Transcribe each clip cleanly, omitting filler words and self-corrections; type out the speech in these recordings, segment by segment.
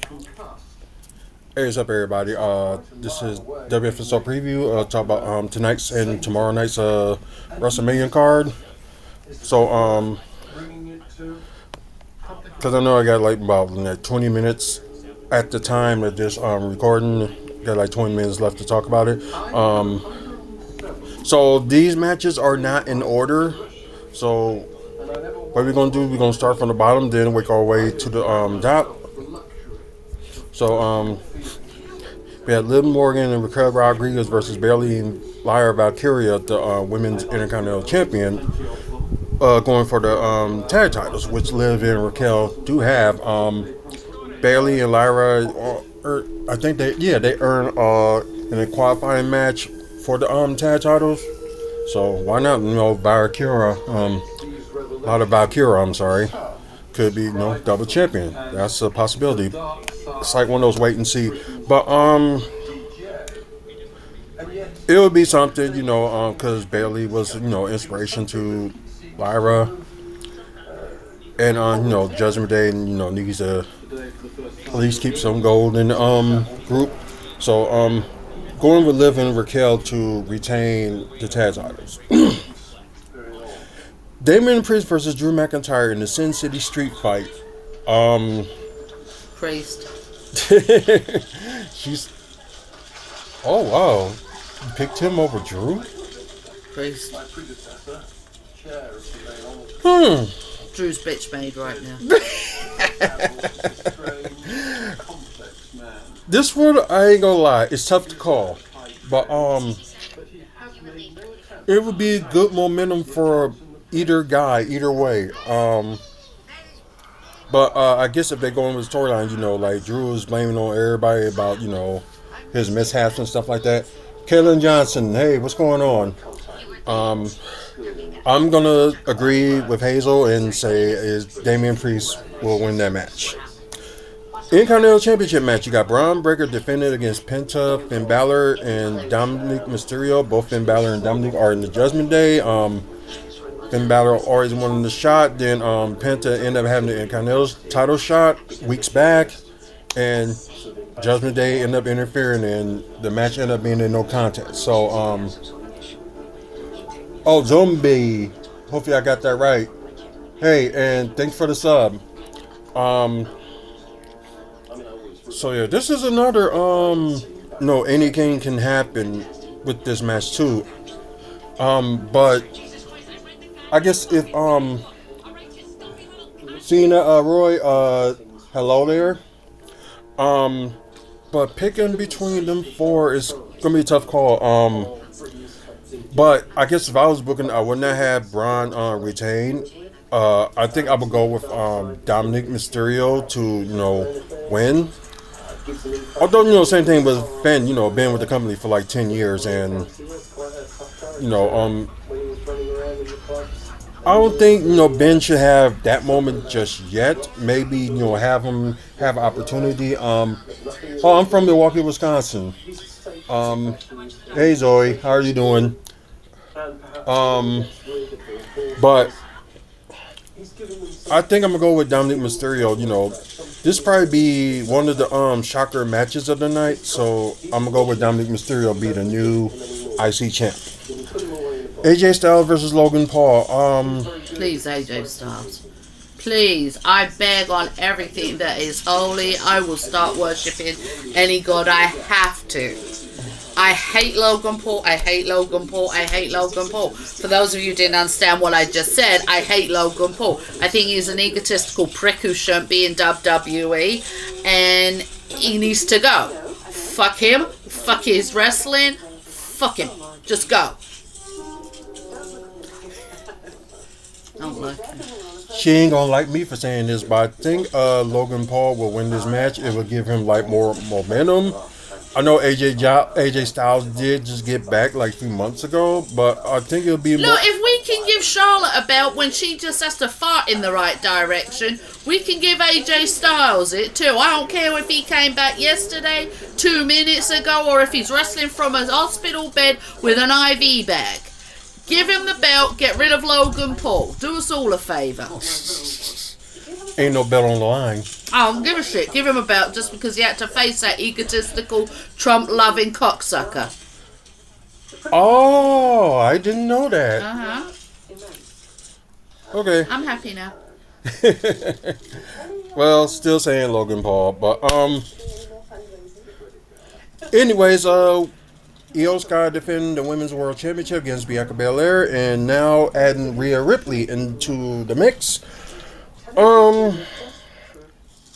Hey, what's up, everybody? This is WFSO preview. Talk about tonight's and tomorrow night's WrestleMania card. So, because I know I got like about 20 minutes at the time of this recording. Got like 20 minutes left to talk about it. So these matches are not in order. So what we're gonna do? We're gonna start from the bottom, then work our way to the top. So we had Liv Morgan and Raquel Rodriguez versus Bayley and Lyra Valkyria, the Women's Intercontinental Champion, going for the tag titles, which Liv and Raquel do have. Bayley and Lyra, I think they earn in a qualifying match for the tag titles. So why not? Valkyria, I'm sorry, could be double champion. That's a possibility. It's like one of those wait and see. But it would be something, because Bayley was, inspiration to Lyra, and Judgment Day, needs to at least keep some gold in the group. So going with Liv and Raquel to retain the tag titles. Damien Priest versus Drew McIntyre in the Sin City Street Fight. Priest. Oh wow, you picked him over Drew? Priest. Drew's bitch made right now. This one, I ain't gonna lie, it's tough to call, but it would be good momentum for either guy, either way. But I guess if they're going with storylines, like Drew is blaming on everybody about, his mishaps and stuff like that. Kalen Johnson, hey, what's going on? I'm going to agree with Hazel and say is Damian Priest will win that match. Intercontinental Championship match, you got Braun Breaker defended against Penta, Finn Balor, and Dominic Mysterio. Both Finn Balor and Dominic are in the Judgment Day. Finn Balor always wanted the shot. Then Penta ended up having the Intercontinental title shot weeks back. And Judgment Day ended up interfering, and the match ended up being a no contest. So, Zombie. Hopefully I got that right. Hey, and thanks for the sub. So yeah, this is another anything can happen with this match too. But I guess if Cena, Roy, hello there. But picking between them four is gonna be a tough call. But I guess if I was booking, I would not have Braun retain. I think I would go with Dominic Mysterio to win. Although same thing with Finn, been with the company for like 10 years, and I don't think Ben should have that moment just yet. Maybe have him have opportunity. I'm from Milwaukee, Wisconsin. Hey Zoe, how are you doing? But I think I'm gonna go with Dominic Mysterio. This probably be one of the shocker matches of the night. So I'm gonna go with Dominic Mysterio be the new IC champ. AJ Styles versus Logan Paul. Please, AJ Styles. Please, I beg on everything that is holy. I will start worshipping any god I have to. I hate Logan Paul. I hate Logan Paul. I hate Logan Paul. For those of you who didn't understand what I just said, I hate Logan Paul. I think he's an egotistical prick who shouldn't be in WWE, and he needs to go. Fuck him. Fuck his wrestling. Fuck him. Just go. I don't like him. She ain't gonna like me for saying this, but I think Logan Paul will win this match. It will give him like more momentum. I know AJ Styles did just get back like a few months ago, but I think it'll be Look, if we can give Charlotte a belt when she just has to fart in the right direction, we can give AJ Styles it too. I don't care if he came back yesterday, 2 minutes ago, or if he's wrestling from a hospital bed with an IV bag. Give him the belt, get rid of Logan Paul. Do us all a favour. Ain't no belt on the line. I don't give a shit. Give him a belt just because he had to face that egotistical, Trump-loving cocksucker. Oh, I didn't know that. Uh-huh. Okay. I'm happy now. Well, still saying Logan Paul, but anyways, Io Sky defending the Women's World Championship against Bianca Belair, and now adding Rhea Ripley into the mix.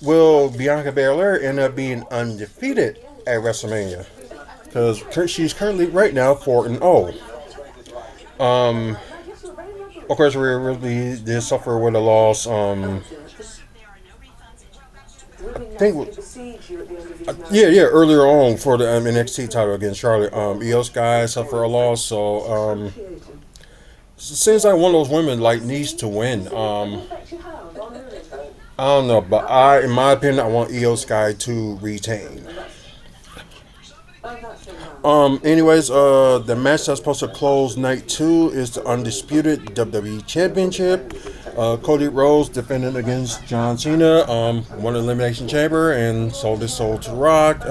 Will Bianca Belair end up being undefeated at WrestleMania? Because she's currently right now 4-0. Of course, Rhea Ripley did suffer with a loss. Earlier on for the NXT title against Charlotte. Io Sky suffered a loss, so seems like one of those women like needs to win. I don't know, but in my opinion, I want Io Sky to retain. Anyways, the match that's supposed to close night 2 is the undisputed WWE Championship. Cody Rhodes defending against John Cena, won Elimination Chamber and sold his soul to Rock.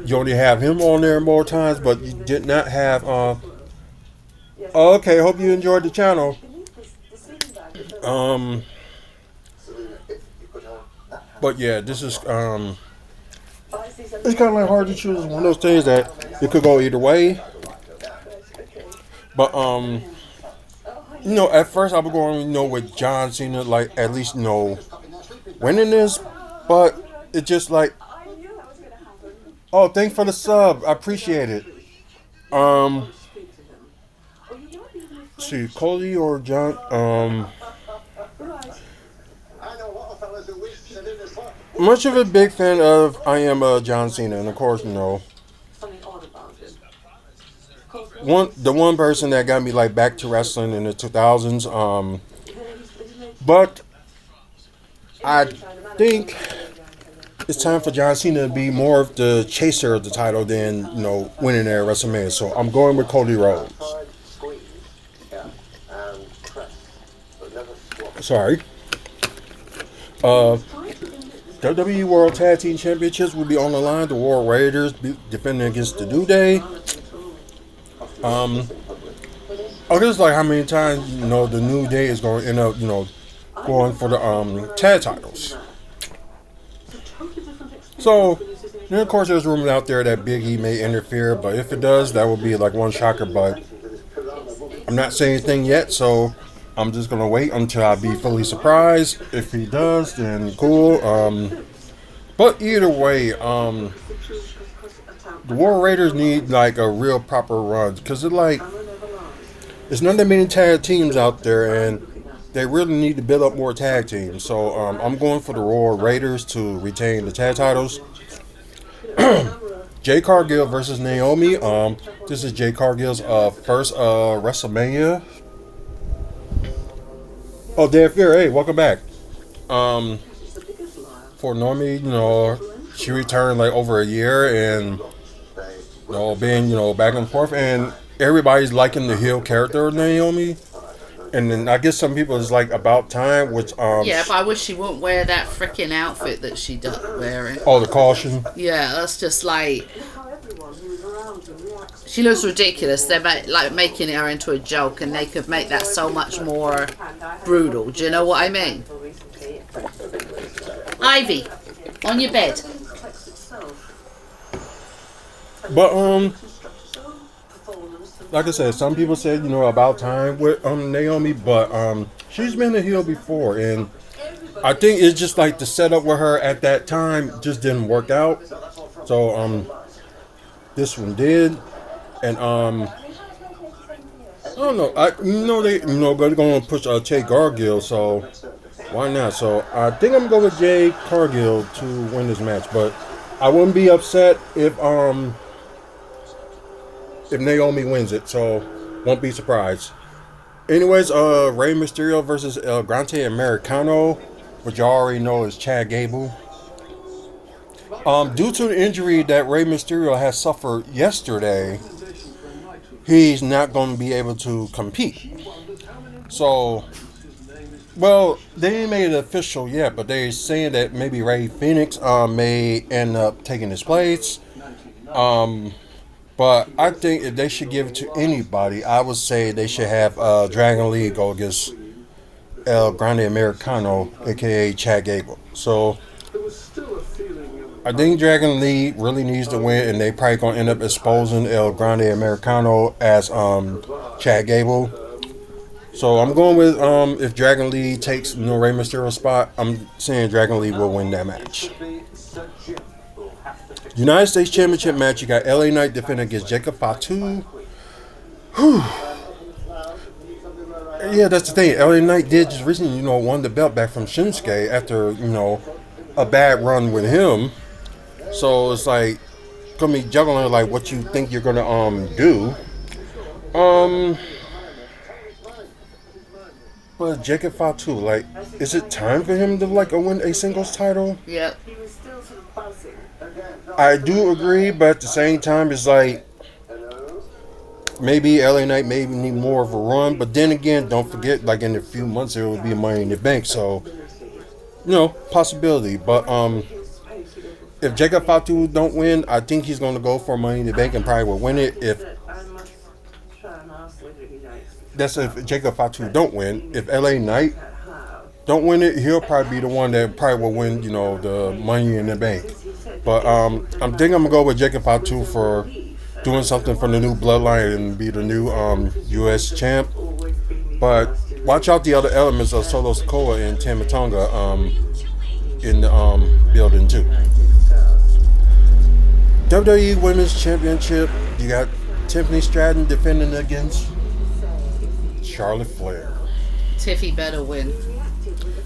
You only have him on there more times, but you did not have. Okay, hope you enjoyed the channel. But yeah, this is it's kind of like hard to choose. It's one of those things that it could go either way. But at first I was going, with John Cena, like at least winning this, but it just like, oh, thanks for the sub, I appreciate it. See, Cody or John, much of a big fan of I am John Cena, and of course, the one person that got me like back to wrestling in the 2000s. But I think it's time for John Cena to be more of the chaser of the title than winning at WrestleMania. So I'm going with Cody Rhodes. Sorry. WWE World Tag Team Championships will be on the line. The War Raiders defending against the New Day. This is like how many times the New Day is going to end up going for the tag titles. So then of course there's rumors out there that Big E may interfere, but if it does, that would be like one shocker. But I'm not saying anything yet, so I'm just gonna wait until I be fully surprised. If he does, then cool. But either way, the War Raiders need like a real proper run, because there's not that many tag teams out there, and they really need to build up more tag teams. So I'm going for the War Raiders to retain the tag titles. Jade Cargill versus Naomi. This is Jade Cargill's first WrestleMania. Oh, Dan Fear, hey, welcome back. For Naomi, she returned like over a year, and being back and forth, and everybody's liking the heel character of Naomi. And then I guess some people is like about time, which yeah, but I wish she wouldn't wear that freaking outfit that she does wearing. Oh, the caution. Yeah, that's just like, she looks ridiculous. They're making her into a joke, and they could make that so much more brutal. Do you know what I mean? Ivy, on your bed. But like I said, some people said about time with Naomi, but she's been a heel before, and I think it's just like the setup with her at that time just didn't work out. So this one did, and I don't know. They're gonna push Jade Cargill, so why not? So I think I'm going with Jade Cargill to win this match, but I wouldn't be upset if Naomi wins it, so won't be surprised. Anyways, Rey Mysterio versus El Grande Americano, which you already know is Chad Gable. Due to the injury that Rey Mysterio has suffered yesterday, he's not going to be able to compete. So Well, they ain't made it official yet, but they're saying that maybe Ray Phoenix may end up taking his place. Um, but I think if they should give it to anybody, I would say they should have Dragon Lee go against El Grande Americano, aka Chad Gable. So I think Dragon Lee really needs to win, and they probably gonna end up exposing El Grande Americano as Chad Gable. So I'm going with if Dragon Lee takes Rey Mysterio's spot, I'm saying Dragon Lee will win that match. United States Championship match, you got LA Knight defending against Jacob Fatu. Yeah, that's the thing. LA Knight did just recently, won the belt back from Shinsuke after, a bad run with him. So it's like gonna be juggling like what you think you're gonna do. But Jacob Fatu, like, is it time for him to win a singles title? Yep. I do agree, but at the same time, it's like maybe LA Knight maybe need more of a run. But then again, don't forget, like in a few months there will be Money in the Bank, so possibility. But if Jacob Fatu don't win, I think he's going to go for Money in the Bank and probably will win it. If Jacob Fatu don't win. If LA Knight don't win it, he'll probably be the one that probably will win, the Money in the Bank. But I'm thinking I'm going to go with Jacob Fatu for doing something for the new bloodline and be the new U.S. champ. But watch out the other elements of Solo Sikoa and Tama Tonga in the building too. WWE Women's Championship, you got Tiffany Stratton defending against Charlotte Flair. Tiffy better win.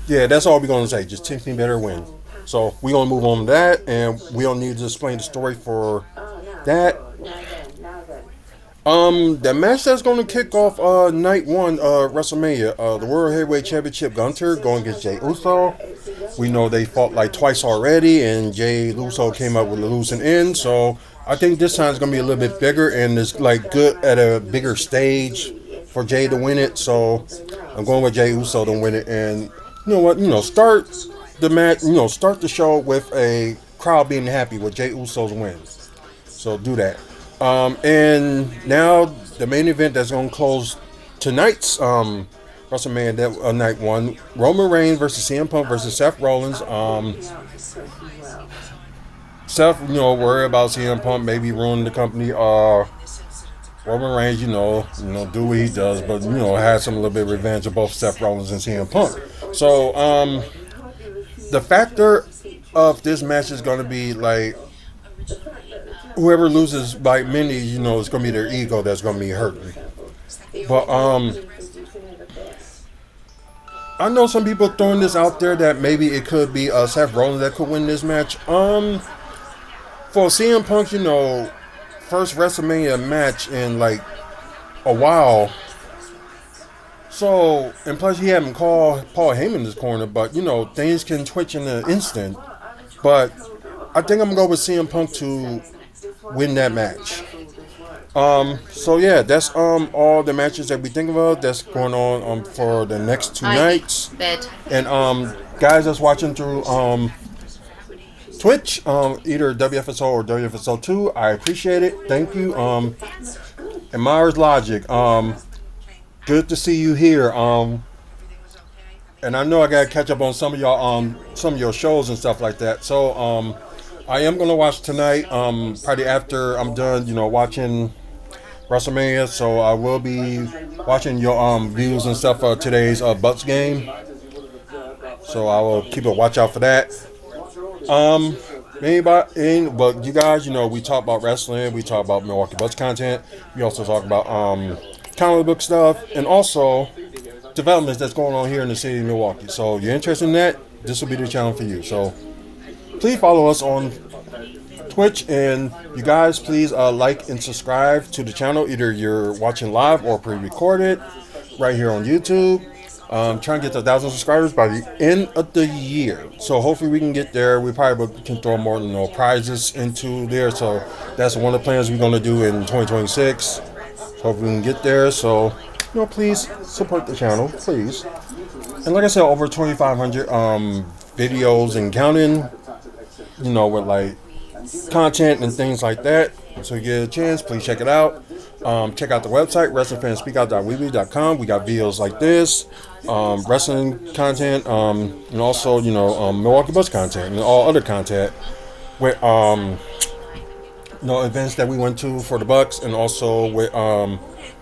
Yeah, that's all we're going to say. Just Tiffany better win. So we're going to move on to that, and we don't need to explain the story for that. The match that's going to kick off night one WrestleMania, the World Heavyweight Championship, Gunter going against Jey Uso. We know they fought like twice already, and Jey Uso came up with a losing end. So I think this time it's going to be a little bit bigger, and it's like good at a bigger stage for Jey to win it. So I'm going with Jey Uso to win it, and you know what? Start the match. Start the show with a crowd being happy with Jey Uso's win. So do that. And now the main event that's going to close tonight's WrestleMania night one: Roman Reigns versus CM Punk versus Seth Rollins. Seth, worry about CM Punk maybe ruining the company. Roman Reigns, do what he does, but has some little bit of revenge of both Seth Rollins and CM Punk. So the factor of this match is going to be like, whoever loses by many, it's going to be their ego that's going to be hurting. But I know some people throwing this out there that maybe it could be Seth Rollins that could win this match. For CM Punk, first WrestleMania match in like a while. So, and plus he haven't called Paul Heyman in his corner, but things can twitch in an instant. But I think I'm going to go with CM Punk to win that match. So yeah, that's all the matches that we think about that's going on for the next two nights. And guys that's watching through Twitch, either WFSO or WFSO 2, I appreciate it. Thank you. And Myers Logic, good to see you here. And I know I gotta catch up on some of your shows and stuff like that. So I am gonna watch tonight. Probably after I'm done, watching WrestleMania. So I will be watching your views and stuff for today's Bucks game. So I will keep a watch out for that. But you guys, we talk about wrestling. We talk about Milwaukee Bucks content. We also talk about comic book stuff and also developments that's going on here in the city of Milwaukee. So if you're interested in that, this will be the channel for you. So please follow us on Twitch, and you guys please like and subscribe to the channel. Either you're watching live or pre-recorded right here on YouTube. Trying to get to 1,000 subscribers by the end of the year. So hopefully we can get there. We probably can throw more prizes into there. So that's one of the plans we're going to do in 2026. Hopefully we can get there. So please support the channel, please. And like I said, over 2,500 videos and counting, with like content and things like that. So you get a chance, please check it out. Check out the website, wrestlingfanspeakout.weebly.com. We got videos like this, wrestling content, and also, Milwaukee Bucks content and all other content with, events that we went to for the Bucks, and also with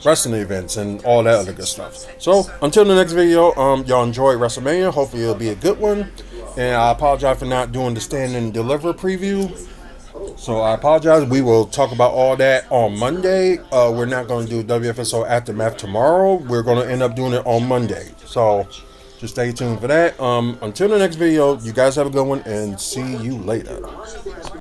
wrestling events and all that other good stuff. So until the next video, y'all enjoy WrestleMania. Hopefully it'll be a good one. And I apologize for not doing the stand and deliver preview. So I apologize. We will talk about all that on Monday. We're not going to do WFSO Aftermath tomorrow. We're going to end up doing it on Monday. So just stay tuned for that. Until the next video, you guys have a good one, and see you later.